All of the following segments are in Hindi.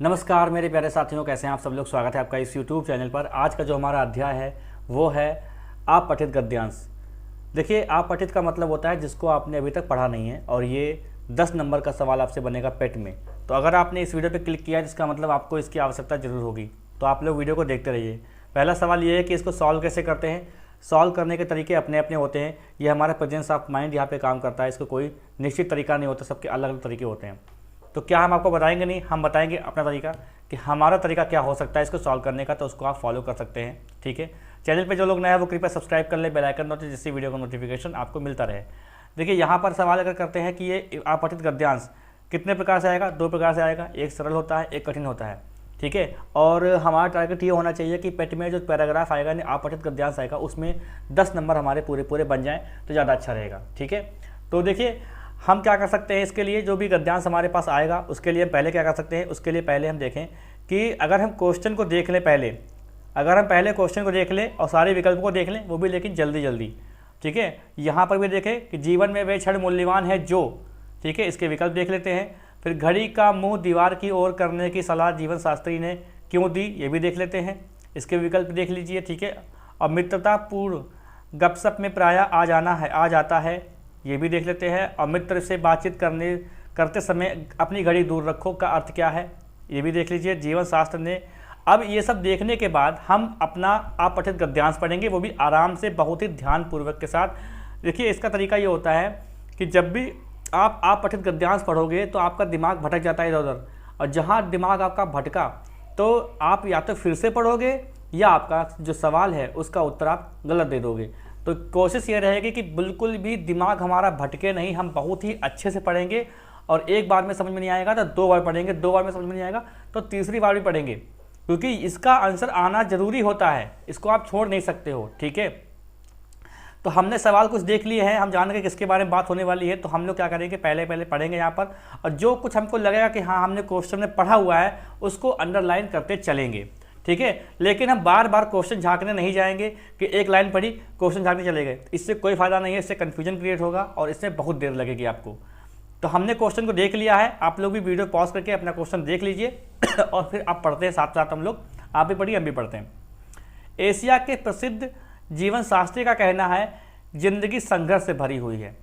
नमस्कार मेरे प्यारे साथियों, कैसे हैं आप सब लोग। स्वागत है आपका इस YouTube चैनल पर। आज का जो हमारा अध्याय है वो है आप पठित गद्यांश। देखिए, आप पठित का मतलब होता है जिसको आपने अभी तक पढ़ा नहीं है, और ये 10 नंबर का सवाल आपसे बनेगा पेट में। तो अगर आपने इस वीडियो पर क्लिक किया जिसका मतलब आपको इसकी आवश्यकता जरूर होगी, तो आप लोग वीडियो को देखते रहिए। पहला सवाल ये है कि इसको सॉल्व कैसे करते हैं। सॉल्व करने के तरीके अपने अपने होते हैं। ये हमारा प्रेजेंस ऑफ माइंड यहाँ पे काम करता है। इसको कोई निश्चित तरीका नहीं होता, सबके अलग अलग तरीके होते हैं। तो क्या हम आपको बताएंगे नहीं, हम बताएंगे अपना तरीका कि हमारा तरीका क्या हो सकता है इसको सॉल्व करने का। तो उसको आप फॉलो कर सकते हैं, ठीक है। चैनल पे जो लोग नए हैं वो कृपया सब्सक्राइब कर ले, बेल आइकन नोटिस, जिससे वीडियो का नोटिफिकेशन आपको मिलता रहे। देखिए, यहाँ पर सवाल अगर करते हैं कि ये अपठित गद्यांश कितने प्रकार से आएगा। 2 प्रकार से आएगा, एक सरल होता है, एक कठिन होता है, ठीक है। और हमारा टारगेट ये होना चाहिए कि पेट में जो पैराग्राफ आएगा यानी अपठित गद्यांश आएगा उसमें 10 नंबर हमारे पूरे पूरे बन जाएँ तो ज़्यादा अच्छा रहेगा, ठीक है। तो देखिए, हम क्या कर सकते हैं इसके लिए। जो भी गद्यांश हमारे पास आएगा उसके लिए पहले क्या कर सकते हैं, उसके लिए पहले हम देखें कि अगर हम क्वेश्चन को देख लें पहले, अगर हम पहले क्वेश्चन को देख लें और सारे विकल्प को देख लें, वो भी लेकिन जल्दी जल्दी, ठीक है। यहाँ पर भी देखें कि जीवन में वे क्षण मूल्यवान है जो, ठीक है, इसके विकल्प देख लेते हैं। फिर घड़ी का मुंह दीवार की ओर करने की सलाह जीवन शास्त्री ने क्यों दी, ये भी देख लेते हैं, इसके विकल्प देख लीजिए, ठीक है। और मित्रतापूर्ण गपशप में प्रायः आ जाता है, ये भी देख लेते हैं। और मित्र से बातचीत करते समय अपनी घड़ी दूर रखो का अर्थ क्या है, ये भी देख लीजिए जीवन शास्त्र ने। अब ये सब देखने के बाद हम अपना अपठित गद्यांश पढ़ेंगे, वो भी आराम से, बहुत ही ध्यानपूर्वक के साथ। देखिए, इसका तरीका ये होता है कि जब भी आप अपठित गद्यांश पढ़ोगे तो आपका दिमाग भटक जाता है इधर उधर, और जहाँ दिमाग आपका भटका तो आप या तो फिर से पढ़ोगे या आपका जो सवाल है उसका उत्तर आप गलत दे दोगे। तो कोशिश ये रहेगी कि बिल्कुल भी दिमाग हमारा भटके नहीं, हम बहुत ही अच्छे से पढ़ेंगे। और एक बार में समझ में नहीं आएगा तो 2 बार पढ़ेंगे, 2 बार में समझ में नहीं आएगा तो तीसरी बार भी पढ़ेंगे, क्योंकि इसका आंसर आना जरूरी होता है, इसको आप छोड़ नहीं सकते हो, ठीक है। तो हमने सवाल कुछ देख लिए हैं, हम जान के किसके बारे में बात होने वाली है। तो हम लोग क्या करेंगे, पहले पढ़ेंगे यहाँ पर, और जो कुछ हमको लगेगा कि हाँ हमने क्वेश्चन में पढ़ा हुआ है उसको अंडरलाइन करते चलेंगे, ठीक है। लेकिन हम बार बार क्वेश्चन झांकने नहीं जाएंगे कि एक लाइन पढ़ी क्वेश्चन झांकने चले गए, इससे कोई फायदा नहीं है, इससे कन्फ्यूजन क्रिएट होगा और इससे बहुत देर लगेगी आपको। तो हमने क्वेश्चन को देख लिया है, आप लोग भी वीडियो पॉज करके अपना क्वेश्चन देख लीजिए और फिर आप पढ़ते हैं साथ साथ, हम लोग, आप भी पढ़िए हम भी पढ़ते हैं। एशिया के प्रसिद्ध जीवन शास्त्री का कहना है जिंदगी संघर्ष से भरी हुई है,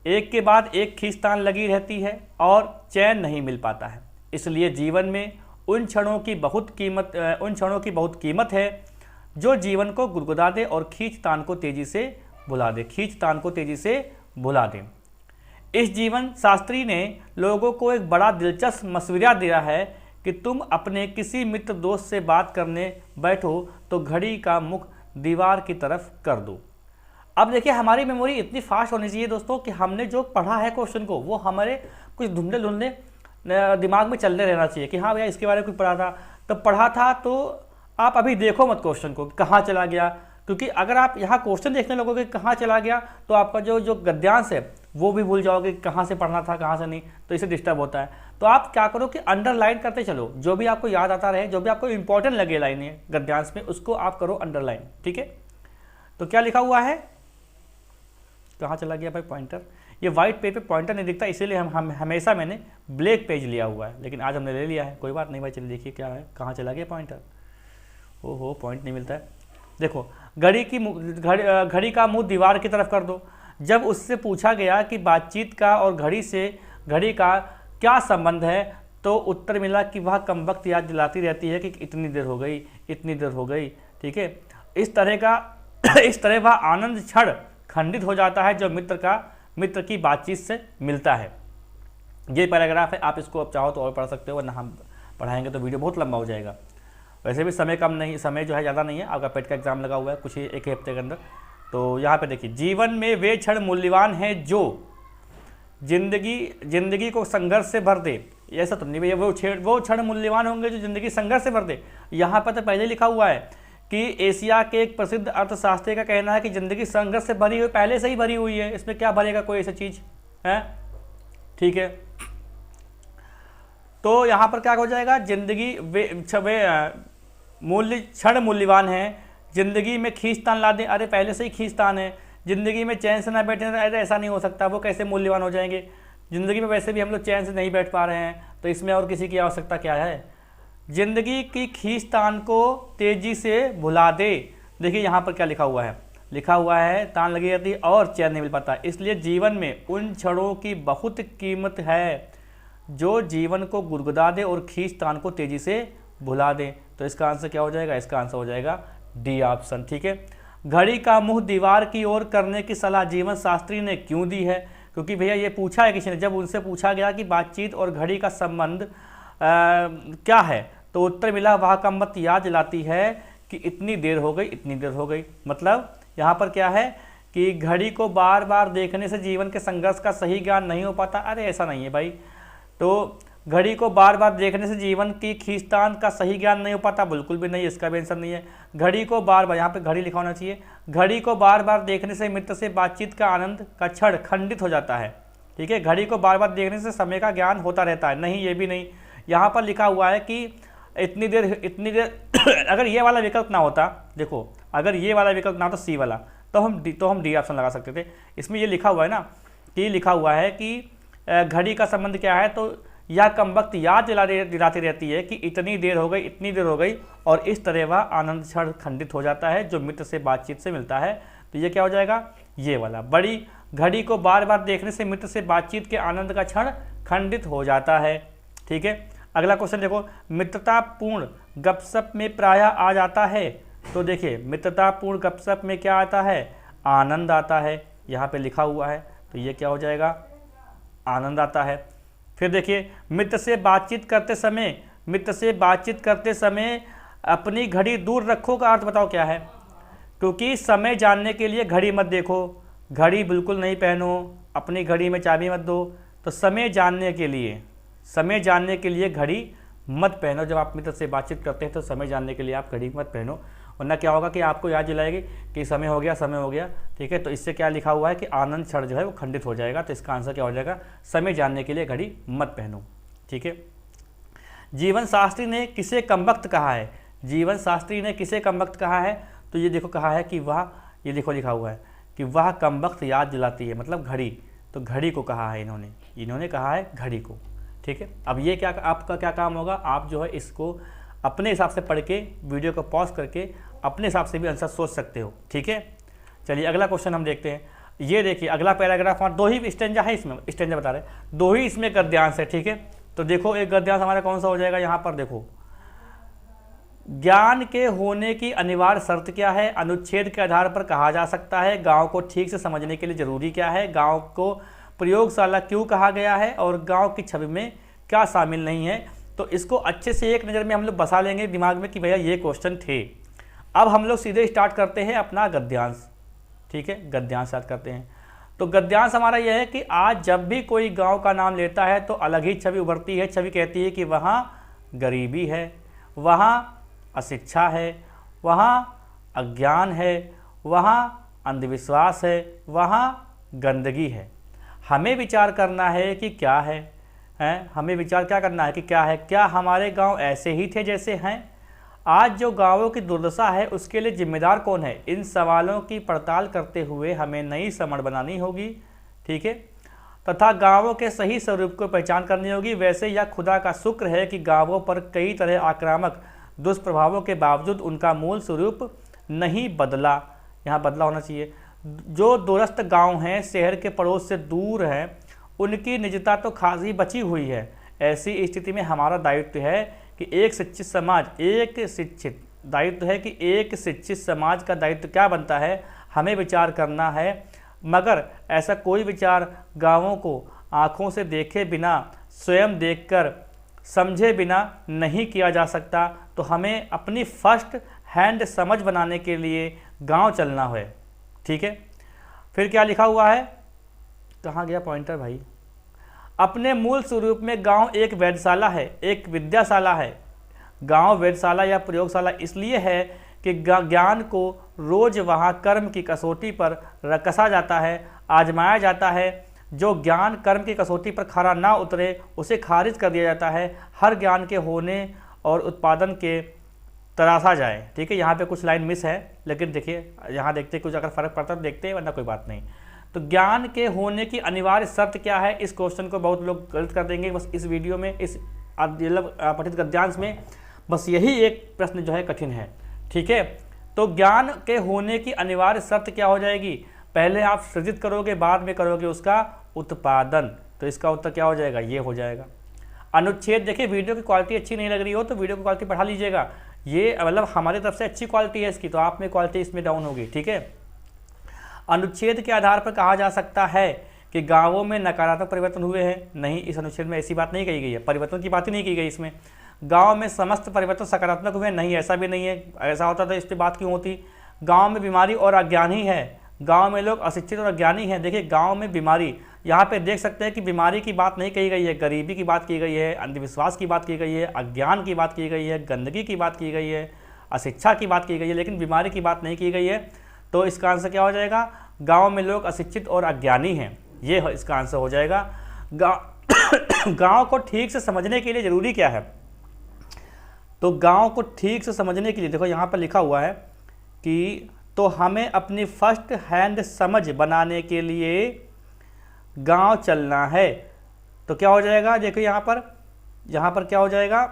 एक के बाद एक खींचतान लगी रहती है और चैन नहीं मिल पाता है, इसलिए जीवन में उन क्षणों की बहुत कीमत है जो जीवन को गुदगुदा दे और खींचतान को तेजी से भुला दे। इस जीवन शास्त्री ने लोगों को एक बड़ा दिलचस्प मशवरा दिया है कि तुम अपने किसी मित्र दोस्त से बात करने बैठो तो घड़ी का मुख दीवार की तरफ कर दो। अब देखिए, हमारी मेमोरी इतनी फास्ट होनी चाहिए दोस्तों कि हमने जो पढ़ा है क्वेश्चन को वो हमारे कुछ धुंधले दिमाग में चलने रहना चाहिए कि हाँ भैया इसके बारे में कुछ पढ़ा था। तो आप अभी देखो मत क्वेश्चन को कहाँ चला गया, क्योंकि अगर आप यहाँ क्वेश्चन देखने लगोगे कहाँ चला गया तो आपका जो गद्यांश है वो भी भूल जाओगे कहाँ से पढ़ना था कहाँ से नहीं, तो इसे डिस्टर्ब होता है। तो आप क्या करो कि अंडरलाइन करते चलो, जो भी आपको याद आता रहे, जो भी आपको इंपॉर्टेंट लगे लाइन है गद्यांश में उसको आप करो अंडरलाइन, ठीक है। तो क्या लिखा हुआ है, कहाँ चला गया भाई पॉइंटर, ये व्हाइट पेज पे पॉइंटर नहीं दिखता, इसीलिए हम हमेशा मैंने ब्लैक पेज लिया हुआ है, लेकिन आज हमने ले लिया है, कोई बात नहीं भाई। चलिए देखिए क्या है, कहाँ चला गया पॉइंटर, ओहो पॉइंट नहीं मिलता है। देखो, घड़ी का मुंह दीवार की तरफ कर दो। जब उससे पूछा गया कि बातचीत का और घड़ी का क्या संबंध है तो उत्तर मिला कि वह कमबख्त याद दिलाती रहती है कि इतनी देर हो गई, ठीक है। इस तरह वह आनंद क्षण खंडित हो जाता है जो मित्र की बातचीत से मिलता है। ये पैराग्राफ है, आप इसको अब चाहो तो और पढ़ सकते हो, वरना हम पढ़ाएंगे तो वीडियो बहुत लंबा हो जाएगा। वैसे भी समय जो है ज़्यादा नहीं है, आपका पेट का एग्जाम लगा हुआ है कुछ ही एक हफ्ते के अंदर। तो यहाँ पे देखिए, जीवन में वे क्षण मूल्यवान हैं जो जिंदगी को संघर्ष से भर दे। ऐसा तो नहीं भैया, वो क्षण मूल्यवान होंगे जो जिंदगी संघर्ष से भर दे। यहाँ पर तो पहले लिखा हुआ है कि एशिया के एक प्रसिद्ध अर्थशास्त्री का कहना है कि जिंदगी संघर्ष से भरी हुई, पहले से ही भरी हुई है, इसमें क्या भरेगा कोई ऐसी चीज है, ठीक है। तो यहाँ पर क्या हो जाएगा, जिंदगी क्षण मूल्यवान है, जिंदगी में खींचतान ला दें, अरे पहले से ही खींचतान है। जिंदगी में चैन से ना बैठे, अरे ऐसा नहीं हो सकता, वो कैसे मूल्यवान हो जाएंगे। जिंदगी में वैसे भी हम लोग चैन से नहीं बैठ पा रहे हैं, तो इसमें और किसी की आवश्यकता क्या है। जिंदगी की खींचतान को तेजी से भुला दे। देखिए यहाँ पर क्या लिखा हुआ है, लिखा हुआ है तान लगी रहती और चैन नहीं मिल पाता, इसलिए जीवन में उन क्षणों की बहुत कीमत है जो जीवन को गुदगुदा दे और खींचतान को तेजी से भुला दे। तो इसका आंसर क्या हो जाएगा, इसका आंसर हो जाएगा डी ऑप्शन। ठीक है, घड़ी का मुंह दीवार की ओर करने की सलाह जीवन शास्त्री ने क्यों दी है? क्योंकि भैया ये पूछा है किसी ने, जब उनसे पूछा गया कि बातचीत और घड़ी का संबंध क्या है, तो उत्तर मिला वह कमबख्त याद दिलाती है कि इतनी देर हो गई, इतनी देर हो गई। मतलब यहाँ पर क्या है कि घड़ी को बार बार देखने से जीवन के संघर्ष का सही ज्ञान नहीं हो पाता। अरे ऐसा नहीं है भाई, तो घड़ी को बार बार देखने से जीवन की खींचतान का सही ज्ञान नहीं हो पाता, बिल्कुल भी नहीं, इसका भी आंसर नहीं है। घड़ी को बार बार, यहाँ पे घड़ी लिखा होना चाहिए, घड़ी को बार बार देखने से मित्र से बातचीत का आनंद का क्षण खंडित हो जाता है। ठीक है, घड़ी को बार बार देखने से समय का ज्ञान होता रहता है, नहीं ये भी नहीं। यहाँ पर लिखा हुआ है कि इतनी देर अगर ये वाला विकल्प ना होता, देखो अगर ये वाला विकल्प ना होता सी वाला, तो हम डी ऑप्शन लगा सकते थे। इसमें ये लिखा हुआ है ना कि लिखा हुआ है कि घड़ी का संबंध क्या है, तो यह कमबख्त याद दिलाती रहती है कि इतनी देर हो गई, इतनी देर हो गई, और इस तरह वह आनंद क्षण खंडित हो जाता है जो मित्र से बातचीत से मिलता है। तो ये क्या हो जाएगा, ये वाला। बड़ी घड़ी को बार बार देखने से मित्र से बातचीत के आनंद का क्षण खंडित हो जाता है। ठीक है, अगला क्वेश्चन देखो, मित्रतापूर्ण गपशप में प्रायः आ जाता है। तो देखिए मित्रतापूर्ण गपशप में क्या आता है, आनंद आता है, यहाँ पे लिखा हुआ है, तो ये क्या हो जाएगा, आनंद आता है। फिर देखिए मित्र से बातचीत करते समय अपनी घड़ी दूर रखो का अर्थ बताओ क्या है? क्योंकि समय जानने के लिए घड़ी मत देखो, घड़ी बिल्कुल नहीं पहनो, अपनी घड़ी में चाबी मत दो, तो समय जानने के लिए घड़ी मत पहनो। जब आप मित्र से बातचीत करते हैं तो समय जानने के लिए आप घड़ी मत पहनो, वरना क्या होगा कि आपको याद दिलाएगी कि समय हो गया। ठीक है, तो इससे क्या लिखा हुआ है कि आनंद क्षण जो है वो खंडित हो जाएगा। तो इसका आंसर क्या हो जाएगा, समय जानने के लिए घड़ी मत पहनो। ठीक है, जीवन शास्त्री ने किसे कमबख्त कहा है? जीवन शास्त्री ने किसे कमबख्त कहा है? तो ये देखो कहा है कि वह, ये देखो लिखा हुआ है कि वह कमबख्त याद दिलाती है, मतलब घड़ी। तो घड़ी को कहा है इन्होंने कहा है घड़ी को। ठीक है, अब ये क्या आपका क्या काम होगा, आप जो है इसको अपने हिसाब से पढ़ के वीडियो को पॉज करके अपने हिसाब से भी आंसर सोच सकते हो। ठीक है, चलिए अगला क्वेश्चन हम देखते हैं। ये देखिए अगला पैराग्राफ, और 2 ही स्टेंजा है इसमें, स्टेंजा बता रहे हैं, 2 ही इसमें गद्यांश है। ठीक है, तो देखो एक गद्यांश हमारा कौन सा हो जाएगा, यहाँ पर देखो, ज्ञान के होने की अनिवार्य शर्त क्या है, अनुच्छेद के आधार पर कहा जा सकता है, गाँव को ठीक से समझने के लिए जरूरी क्या है, गाँव को प्रयोगशाला क्यों कहा गया है, और गाँव की छवि में क्या शामिल नहीं है। तो इसको अच्छे से एक नज़र में हम लोग बसा लेंगे दिमाग में कि भैया ये क्वेश्चन थे। अब हम लोग सीधे स्टार्ट करते हैं अपना गद्यांश। ठीक है, गद्यांश स्टार्ट करते हैं। तो गद्यांश हमारा यह है कि आज जब भी कोई गांव का नाम लेता है तो अलग ही छवि उभरती है। छवि कहती है कि वहाँ गरीबी है, वहाँ अशिक्षा है, वहाँ अज्ञान है, वहाँ अंधविश्वास है, वहाँ गंदगी है। हमें विचार करना है कि क्या है, हमें विचार क्या करना है कि क्या है, क्या हमारे गांव ऐसे ही थे जैसे हैं? आज जो गांवों की दुर्दशा है उसके लिए जिम्मेदार कौन है? इन सवालों की पड़ताल करते हुए हमें नई समझ बनानी होगी। ठीक है, तथा गांवों के सही स्वरूप को पहचान करनी होगी। वैसे यह खुदा का शुक्र है कि गांवों पर कई तरह आक्रामक दुष्प्रभावों के बावजूद उनका मूल स्वरूप नहीं बदला। यहाँ बदला होना चाहिए। जो दूरस्थ गाँव हैं, शहर के पड़ोस से दूर हैं, उनकी निजता तो खासी बची हुई है। ऐसी स्थिति में हमारा दायित्व है कि एक शिक्षित समाज का दायित्व क्या बनता है, हमें विचार करना है। मगर ऐसा कोई विचार गांवों को आँखों से देखे बिना, स्वयं देखकर समझे बिना नहीं किया जा सकता। तो हमें अपनी फर्स्ट हैंड समझ बनाने के लिए गांव चलना है। ठीक है, फिर क्या लिखा हुआ है, कहाँ गया पॉइंटर भाई? अपने मूल स्वरूप में गांव एक वेधशाला है, एक विद्याशाला है। गांव वेधशाला या प्रयोगशाला इसलिए है कि ज्ञान को रोज वहां कर्म की कसौटी पर कसा जाता है, आजमाया जाता है। जो ज्ञान कर्म की कसौटी पर खरा ना उतरे उसे खारिज कर दिया जाता है। हर ज्ञान के होने और उत्पादन के तराशा जाए। ठीक है, यहाँ पे कुछ लाइन मिस है, लेकिन देखिए यहाँ देखते कुछ अगर फर्क पड़ता तो देखते हैं, वरना कोई बात नहीं। तो ज्ञान के होने की अनिवार्य शर्त क्या है, इस क्वेश्चन को बहुत लोग गलत कर देंगे। बस इस वीडियो में, इस पठित गद्यांश में बस यही एक प्रश्न जो है कठिन है। ठीक है, तो ज्ञान के होने की अनिवार्य शर्त क्या हो जाएगी? पहले आप सृजित करोगे, बाद में करोगे उसका उत्पादन। तो इसका उत्तर क्या हो जाएगा? ये हो जाएगा। अनुच्छेद, देखिए वीडियो की क्वालिटी अच्छी नहीं लग रही हो तो वीडियो की क्वालिटी बढ़ा लीजिएगा। ये मतलब हमारी तरफ से अच्छी क्वालिटी है इसकी, तो आप में क्वालिटी इसमें डाउन होगी। ठीक है, अनुच्छेद के आधार पर कहा जा सकता है कि गांवों में नकारात्मक परिवर्तन हुए हैं। नहीं, इस अनुच्छेद में ऐसी बात नहीं कही गई है, परिवर्तन की बात ही नहीं की गई इसमें। गांव में समस्त परिवर्तन सकारात्मक हुए, नहीं ऐसा भी नहीं है। ऐसा होता तो इस पर बात क्यों होती? गांव में बीमारी और अज्ञानी है, गांव में लोग अशिक्षित और अज्ञानी हैं। देखिए गांव में बीमारी, यहाँ पे देख सकते हैं कि बीमारी की बात नहीं कही गई है, गरीबी की बात की गई है, अंधविश्वास की बात की गई है, अज्ञान की बात की गई है, गंदगी की बात की गई है, अशिक्षा की बात की गई है, लेकिन बीमारी की बात नहीं की गई है। तो इसका आंसर क्या हो जाएगा? गाँव में लोग अशिक्षित और अज्ञानी हैं, ये इसका आंसर हो जाएगा। गाँव को ठीक से समझने के लिए ज़रूरी क्या है? तो गाँव को ठीक से समझने के लिए देखो यहाँ पर लिखा हुआ है कि तो हमें अपनी फर्स्ट हैंड समझ बनाने के लिए गांव चलना है। तो क्या हो जाएगा? देखो यहाँ पर क्या हो जाएगा?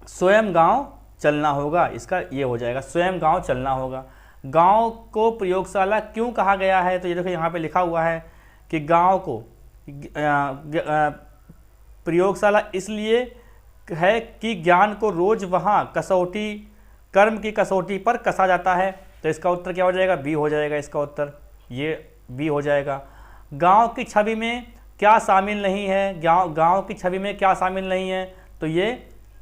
स्वयं गांव चलना होगा, इसका ये हो जाएगा, स्वयं गांव चलना होगा। गांव को प्रयोगशाला क्यों कहा गया है? तो ये देखो यहाँ पे लिखा हुआ है कि गांव को प्रयोगशाला इसलिए है कि ज्ञान को रोज वहाँ कसौटी, कर्म की कसौटी पर कसा जाता है। तो इसका उत्तर क्या हो जाएगा? बी हो जाएगा इसका उत्तर, ये बी हो जाएगा। गांव की छवि में क्या शामिल नहीं है? गांव की छवि में क्या शामिल नहीं है? तो ये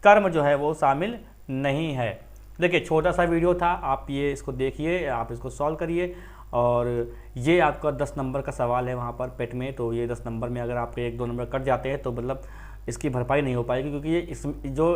कर्म जो है वो शामिल नहीं है। देखिए छोटा सा वीडियो था, आप ये इसको देखिए, आप इसको सॉल्व करिए, और ये आपका 10 नंबर का सवाल है वहाँ पर पेट में। तो ये 10 नंबर में अगर आपके 1-2 नंबर कट जाते हैं तो मतलब इसकी भरपाई नहीं हो पाएगी, क्योंकि ये इस जो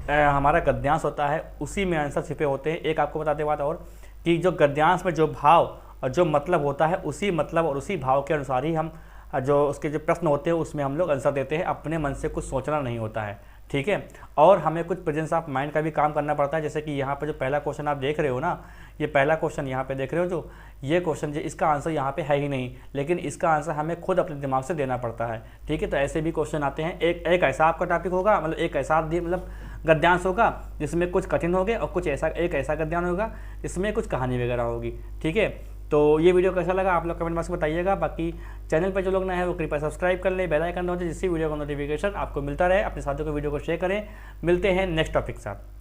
हमारा गद्यांश होता है उसी में आंसर छिपे होते हैं। एक आपको बताते बात और कि जो गद्यांश में जो भाव और जो मतलब होता है, उसी मतलब और उसी भाव के अनुसार ही हम जो उसके जो प्रश्न होते हैं उसमें हम लोग आंसर देते हैं, अपने मन से कुछ सोचना नहीं होता है। ठीक है, और हमें कुछ प्रेजेंस ऑफ माइंड का भी काम करना पड़ता है। जैसे कि यहाँ पर जो पहला क्वेश्चन आप देख रहे हो ना, ये पहला क्वेश्चन यहाँ पे देख रहे हो, जो ये क्वेश्चन जो इसका आंसर यहाँ पे है ही नहीं, लेकिन इसका आंसर हमें खुद अपने दिमाग से देना पड़ता है। ठीक है, तो ऐसे भी क्वेश्चन आते हैं। एक ऐसा आपका टॉपिक होगा, मतलब एक ऐसा मतलब गद्यांश होगा जिसमें कुछ कठिन हो गए, और कुछ ऐसा एक ऐसा गद्यांश होगा जिसमें कुछ कहानी वगैरह होगी। ठीक है, तो ये वीडियो कैसा लगा आप लोग कमेंट बॉक्स में बताइएगा। बाकी चैनल पर जो लोग नए हैं वो कृपया सब्सक्राइब कर लें, बेल आइकन दबाएं जिससे वीडियो का नोटिफिकेशन आपको मिलता रहे। अपने साथियों को वीडियो को शेयर करें। मिलते हैं नेक्स्ट टॉपिक के साथ।